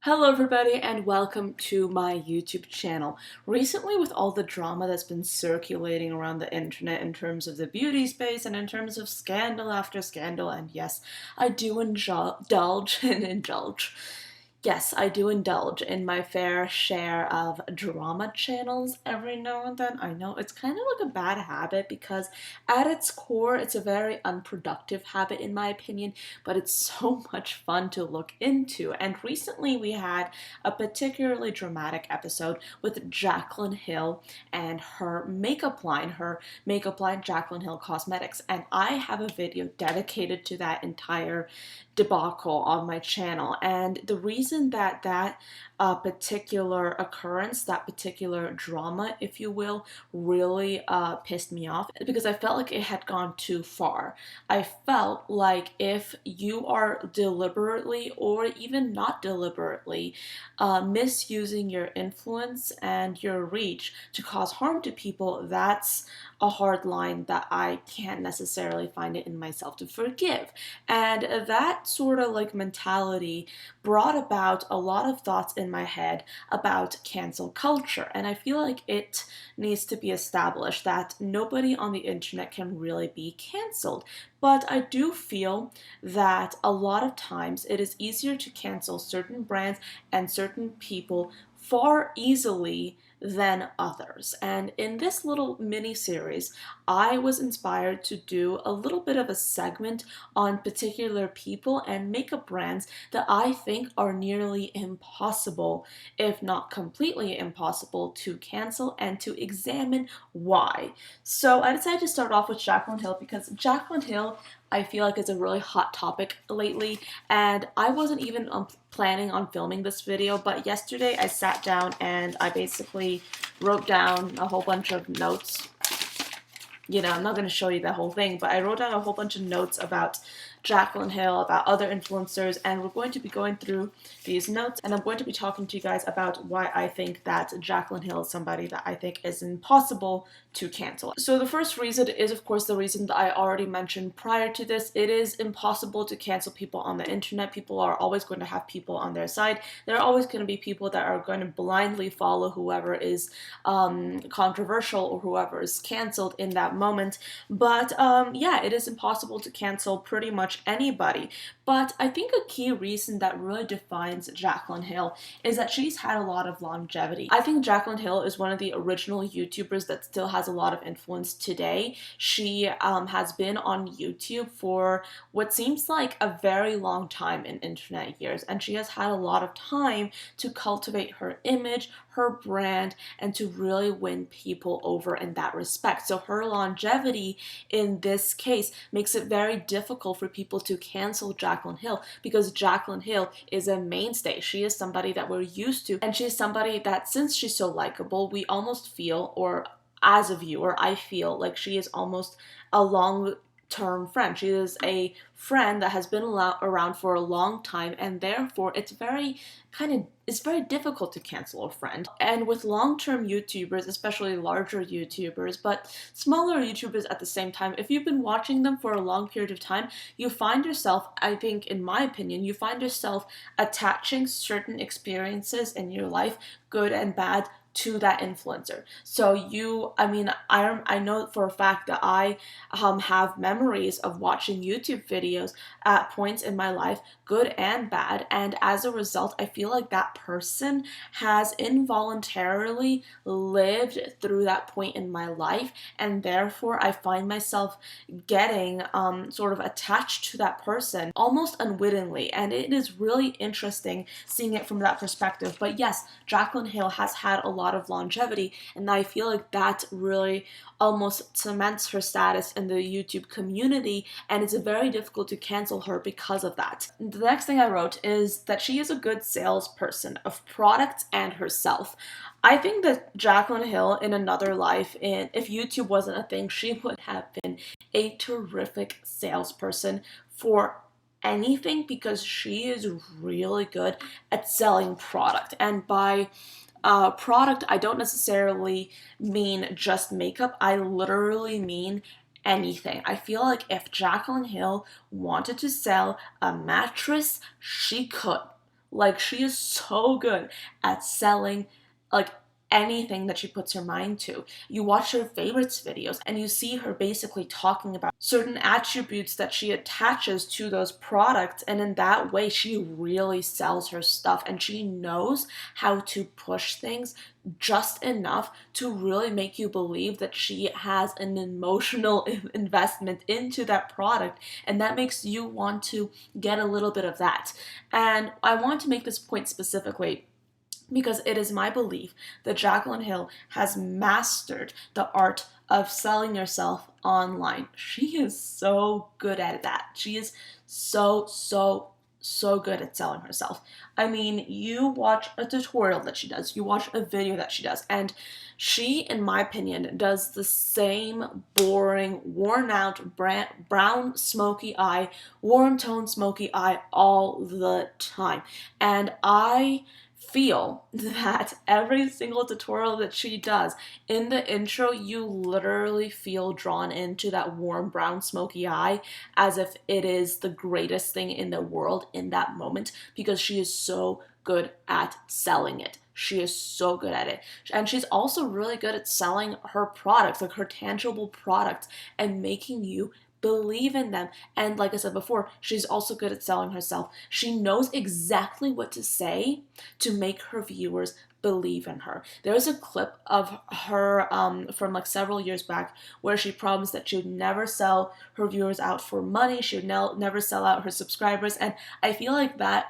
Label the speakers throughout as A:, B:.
A: Hello everybody and welcome to my YouTube channel. Recently, with all the drama that's been circulating around the internet in terms of the beauty space and in terms of scandal after scandal, and yes, I do indulge and indulge. Yes, I do indulge in my fair share of drama channels every now and then. I know it's kind of like a bad habit because at its core, it's a very unproductive habit in my opinion, but it's so much fun to look into. And recently we had a particularly dramatic episode with Jaclyn Hill and her makeup line Jaclyn Hill Cosmetics. And I have a video dedicated to that entire debacle on my channel. And the reason that particular occurrence, that particular drama, if you will, really pissed me off because I felt like it had gone too far. I felt like if you are deliberately or even not deliberately misusing your influence and your reach to cause harm to people, that's a hard line that I can't necessarily find it in myself to forgive. And that sort of like mentality brought about a lot of thoughts in my head about cancel culture. And I feel like it needs to be established that nobody on the internet can really be canceled. But I do feel that a lot of times it is easier to cancel certain brands and certain people far easily than others. And in this little mini series, I was inspired to do a little bit of a segment on particular people and makeup brands that I think are nearly impossible, if not completely impossible, to cancel and to examine why. So I decided to start off with Jaclyn Hill because Jaclyn Hill I feel like is a really hot topic lately, and I wasn't even planning on filming this video, but yesterday I sat down and I basically wrote down a whole bunch of notes. I'm not going to show you the whole thing, but I wrote down a whole bunch of notes about Jaclyn Hill, about other influencers, and we're going to be going through these notes, and I'm going to be talking to you guys about why I think that Jaclyn Hill is somebody that I think is impossible to cancel. So the first reason is, of course, the reason that I already mentioned prior to this. It is impossible to cancel people on the internet. People are always going to have people on their side. There are always going to be people that are going to blindly follow whoever is controversial or whoever is canceled in that moment. But yeah, it is impossible to cancel pretty much anybody. But I think a key reason that really defines Jaclyn Hill is that she's had a lot of longevity. I think Jaclyn Hill is one of the original YouTubers that still has a lot of influence today. She has been on YouTube for what seems like a very long time in internet years, and she has had a lot of time to cultivate her image, her brand, and to really win people over in that respect. So her longevity in this case makes it very difficult for people to cancel Jaclyn Hill because Jaclyn Hill is a mainstay. She is somebody that we're used to, and she's somebody that, since she's so likable, we almost feel, or as a viewer, I feel like she is almost a long-term friend. She is a friend that has been around for a long time, and therefore it's very difficult to cancel a friend. And with long-term YouTubers, especially larger YouTubers, but smaller YouTubers at the same time, if you've been watching them for a long period of time, you find yourself, I think, in my opinion, you find yourself attaching certain experiences in your life, good and bad, to that influencer. So I know for a fact that I have memories of watching YouTube videos at points in my life, good and bad, and as a result, I feel like that person has involuntarily lived through that point in my life, and therefore I find myself getting sort of attached to that person almost unwittingly, and it is really interesting seeing it from that perspective. But yes, Jaclyn Hill has had a lot of longevity, and I feel like that really almost cements her status in the YouTube community, and it's very difficult to cancel her because of that. The next thing I wrote is that she is a good salesperson of products and herself. I think that Jaclyn Hill in another life, if YouTube wasn't a thing, she would have been a terrific salesperson for anything because she is really good at selling product. And by product, I don't necessarily mean just makeup. I literally mean anything. I feel like if Jaclyn Hill wanted to sell a mattress, she could. Like, she is so good at selling, like, anything that she puts her mind to. You watch her favorites videos and you see her basically talking about certain attributes that she attaches to those products, and in that way she really sells her stuff, and she knows how to push things just enough to really make you believe that she has an emotional investment into that product, and that makes you want to get a little bit of that. And I want to make this point specifically because it is my belief that Jaclyn Hill has mastered the art of selling yourself online. She is so good at that. She is so good at selling herself. I mean, you watch a tutorial that she does, you watch a video that she does, and she, in my opinion, does the same boring, worn out, brown, smoky eye, warm tone, smoky eye all the time. And I feel that every single tutorial that she does, in the intro, you literally feel drawn into that warm brown smoky eye as if it is the greatest thing in the world in that moment, because she is so good at selling it. She is so good at it. And she's also really good at selling her products, like her tangible products, and making you believe in them. And like I said before, she's also good at selling herself. She knows exactly what to say to make her viewers believe in her. There's a clip of her from like several years back where she promised that she would never sell her viewers out for money. She would never sell out her subscribers. And I feel like that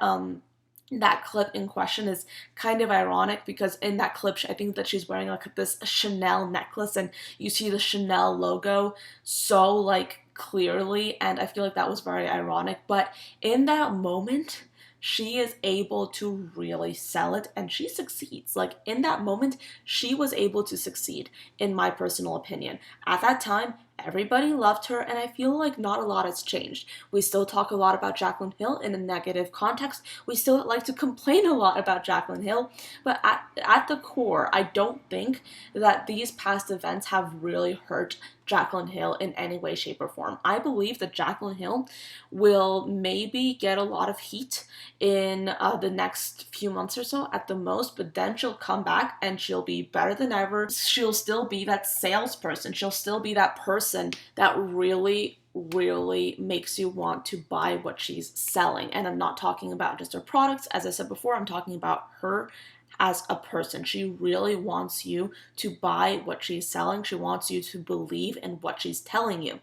A: clip in question is kind of ironic, because in that clip I think that she's wearing like this Chanel necklace, and you see the Chanel logo so like clearly, and I feel like that was very ironic. But in that moment, she is able to really sell it, and she succeeds. Like, in that moment, she was able to succeed, in my personal opinion. At that time, everybody loved her, and I feel like not a lot has changed. We still talk a lot about Jaclyn Hill in a negative context. We still like to complain a lot about Jaclyn Hill, but at the core, I don't think that these past events have really hurt Jaclyn Hill in any way, shape, or form. I believe that Jaclyn Hill will maybe get a lot of heat in the next few months or so at the most, but then she'll come back and she'll be better than ever. She'll still be that salesperson. She'll still be that person that really makes you want to buy what she's selling. And I'm not talking about just her products. As I said before, I'm talking about her as a person. She really wants you to buy what she's selling. She wants you to believe in what she's telling you.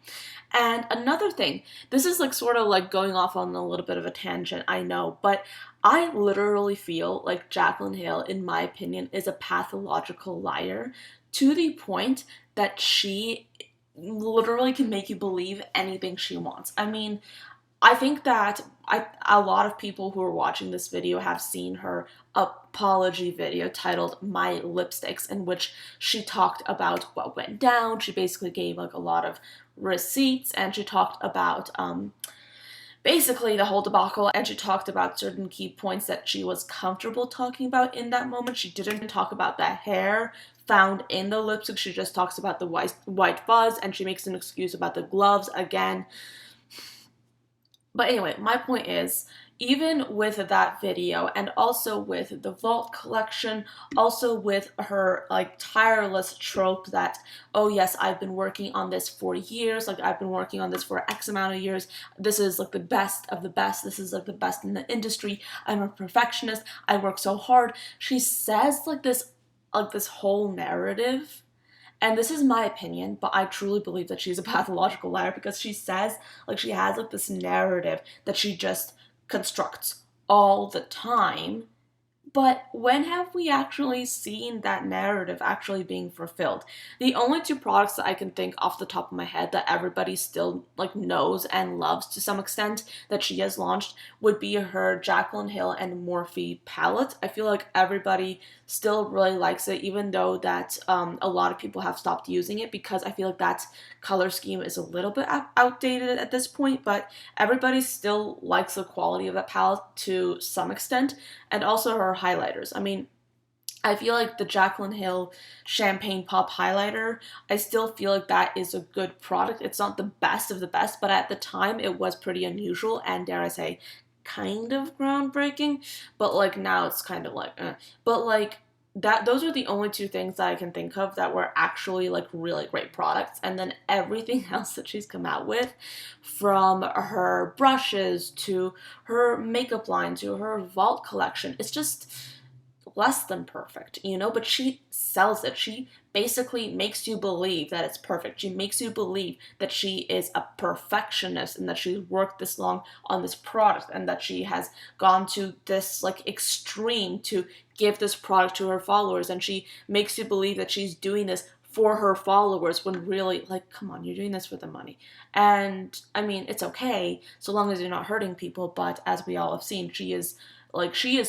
A: And another thing, this is like sort of like going off on a little bit of a tangent, I know, but I literally feel like Jaclyn Hill, in my opinion, is a pathological liar, to the point that she literally can make you believe anything she wants. I mean, I think that a lot of people who are watching this video have seen her apology video titled My Lipsticks, in which she talked about what went down. She basically gave like a lot of receipts, and she talked about basically the whole debacle, and she talked about certain key points that she was comfortable talking about in that moment. She didn't talk about the hair found in the lipstick. She just talks about the white fuzz, and she makes an excuse about the gloves again. But anyway, my point is, even with that video, and also with the Vault collection, also with her like tireless trope that, oh yes, I've been working on this for years, like I've been working on this for X amount of years, this is like the best of the best, this is like the best in the industry, I'm a perfectionist, I work so hard. She says like this whole narrative. And this is my opinion, but I truly believe that she's a pathological liar, because she says, like, she has like this narrative that she just constructs all the time. But when have we actually seen that narrative actually being fulfilled? The only two products that I can think off the top of my head that everybody still like knows and loves to some extent that she has launched would be her Jaclyn Hill and Morphe palette. I feel like everybody still really likes it, even though that a lot of people have stopped using it, because I feel like that color scheme is a little bit outdated at this point, but everybody still likes the quality of that palette to some extent, and also her highlighters. I mean, I feel like the Jaclyn Hill Champagne Pop highlighter, I still feel like that is a good product. It's not the best of the best, but at the time it was pretty unusual and, dare I say, kind of groundbreaking, but like now it's kind of like but like that those are the only two things that I can think of that were actually like really great products. And then everything else that she's come out with, from her brushes to her makeup line to her vault collection, it's just less than perfect, you know, but she sells it. She basically makes you believe that it's perfect. She makes you believe that she is a perfectionist and that she's worked this long on this product and that she has gone to this like extreme to give this product to her followers, and she makes you believe that she's doing this for her followers when really, like, come on, you're doing this for the money. And I mean, it's okay so long as you're not hurting people, but as we all have seen, she is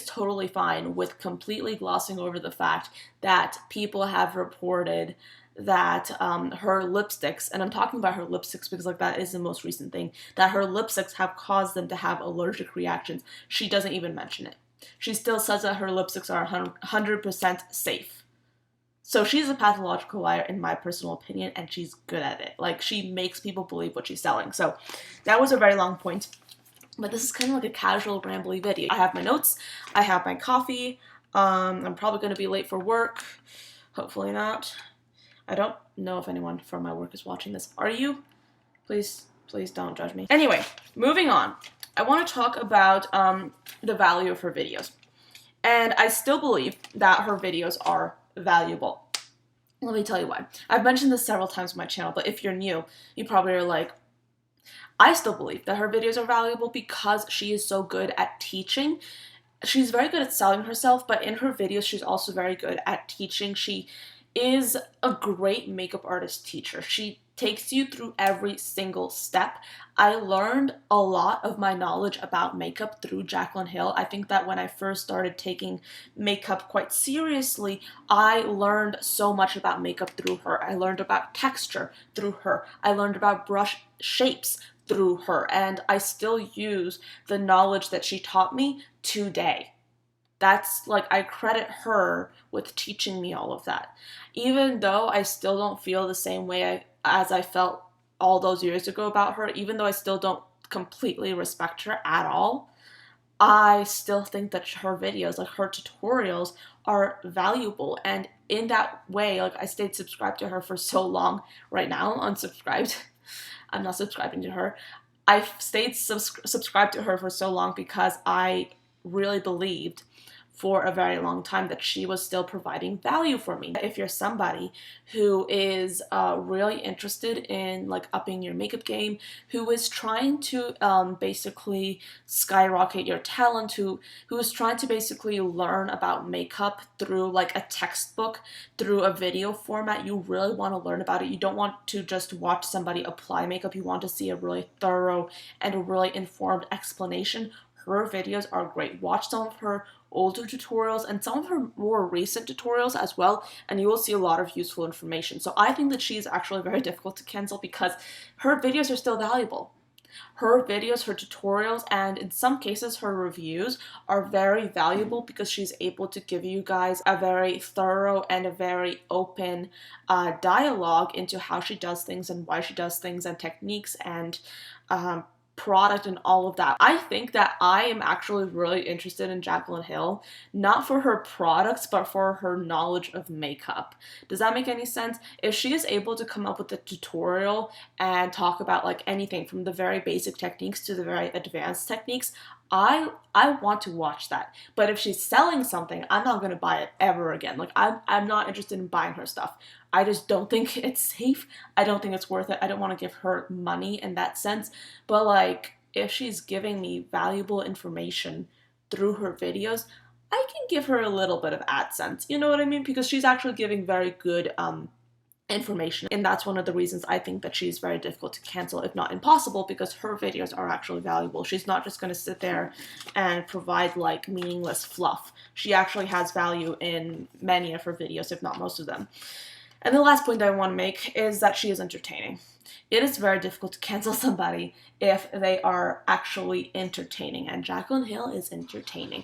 A: totally fine with completely glossing over the fact that people have reported that her lipsticks, and I'm talking about her lipsticks because like that is the most recent thing, that her lipsticks have caused them to have allergic reactions. She doesn't even mention it. She still says that her lipsticks are 100% safe. So she's a pathological liar in my personal opinion, and she's good at it. Like, she makes people believe what she's selling. So that was a very long point. But this is kind of like a casual, rambly video. I have my notes. I have my coffee. I'm probably going to be late for work. Hopefully not. I don't know if anyone from my work is watching this. Are you? Please don't judge me. Anyway, moving on. I want to talk about the value of her videos. And I still believe that her videos are valuable. Let me tell you why. I've mentioned this several times on my channel, but if you're new, you probably are like, I still believe that her videos are valuable because she is so good at teaching. She's very good at selling herself, but in her videos, she's also very good at teaching. She is a great makeup artist teacher. She takes you through every single step. I learned a lot of my knowledge about makeup through Jaclyn Hill. I think that when I first started taking makeup quite seriously, I learned so much about makeup through her. I learned about texture through her. I learned about brush shapes through her, and I still use the knowledge that she taught me today. That's like, I credit her with teaching me all of that. Even though I still don't feel the same way as I felt all those years ago about her, even though I still don't completely respect her at all, I still think that her videos, like her tutorials, are valuable. And in that way, like, I stayed subscribed to her for so long. Right now, I'm unsubscribed. I'm not subscribing to her. I've stayed subscribed to her for so long because I really believed for a very long time that she was still providing value for me. If you're somebody who is really interested in like upping your makeup game, who is trying to basically skyrocket your talent, who is trying to basically learn about makeup through like a textbook, through a video format, you really want to learn about it. You don't want to just watch somebody apply makeup. You want to see a really thorough and a really informed explanation. Her videos are great. Watch some of her older tutorials and some of her more recent tutorials as well, and you will see a lot of useful information. So I think that she's actually very difficult to cancel because her videos are still valuable. Her videos, her tutorials, and in some cases her reviews are very valuable because she's able to give you guys a very thorough and a very open dialogue into how she does things and why she does things and techniques and product and all of that. I think that I am actually really interested in Jaclyn Hill, not for her products, but for her knowledge of makeup. Does that make any sense? If she is able to come up with a tutorial and talk about like anything from the very basic techniques to the very advanced techniques, I want to watch that. But if she's selling something, I'm not going to buy it ever again. Like, I'm not interested in buying her stuff. I just don't think it's safe. I don't think it's worth it. I don't want to give her money in that sense. But like, if she's giving me valuable information through her videos, I can give her a little bit of AdSense. You know what I mean? Because she's actually giving very good information, and that's one of the reasons I think that she's very difficult to cancel, if not impossible, because her videos are actually valuable. She's not just going to sit there and provide like meaningless fluff. She actually has value in many of her videos, if not most of them. And the last point I want to make is that she is entertaining. It is very difficult to cancel somebody if they are actually entertaining, and Jaclyn Hill is entertaining.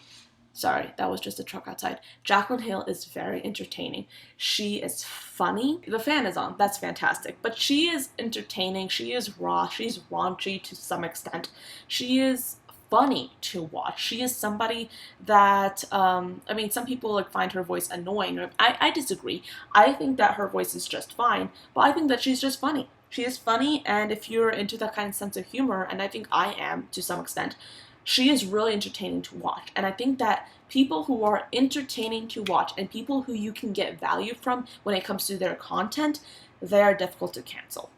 A: Sorry, that was just a truck outside. Jaclyn Hill is very entertaining. She is funny. The fan is on. That's fantastic. But she is entertaining. She is raw. She's raunchy to some extent. She is funny to watch. She is somebody that, I mean, some people like find her voice annoying. I disagree. I think that her voice is just fine, but I think that she's just funny. She is funny, and if you're into that kind of sense of humor, and I think I am to some extent, she is really entertaining to watch. And I think that people who are entertaining to watch and people who you can get value from when it comes to their content, they are difficult to cancel.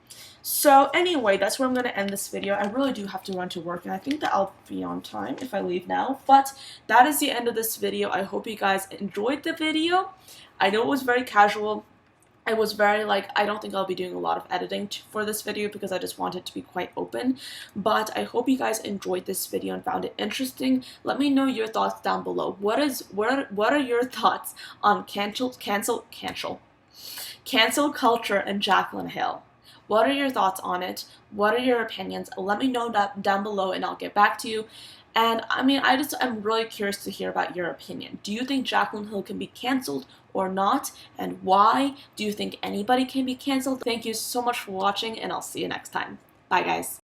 A: So anyway, that's where I'm going to end this video. I really do have to run to work, and I think that I'll be on time if I leave now. But that is the end of this video. I hope you guys enjoyed the video. I know it was very casual. I was very like, I don't think I'll be doing a lot of editing for this video because I just want it to be quite open. But I hope you guys enjoyed this video and found it interesting. Let me know your thoughts down below. What are your thoughts on cancel culture and Jaclyn Hill? What are your thoughts on it? What are your opinions? Let me know that down below and I'll get back to you. And I mean, I'm really curious to hear about your opinion. Do you think Jaclyn Hill can be canceled or not? And why? Do you think anybody can be canceled? Thank you so much for watching, and I'll see you next time. Bye, guys.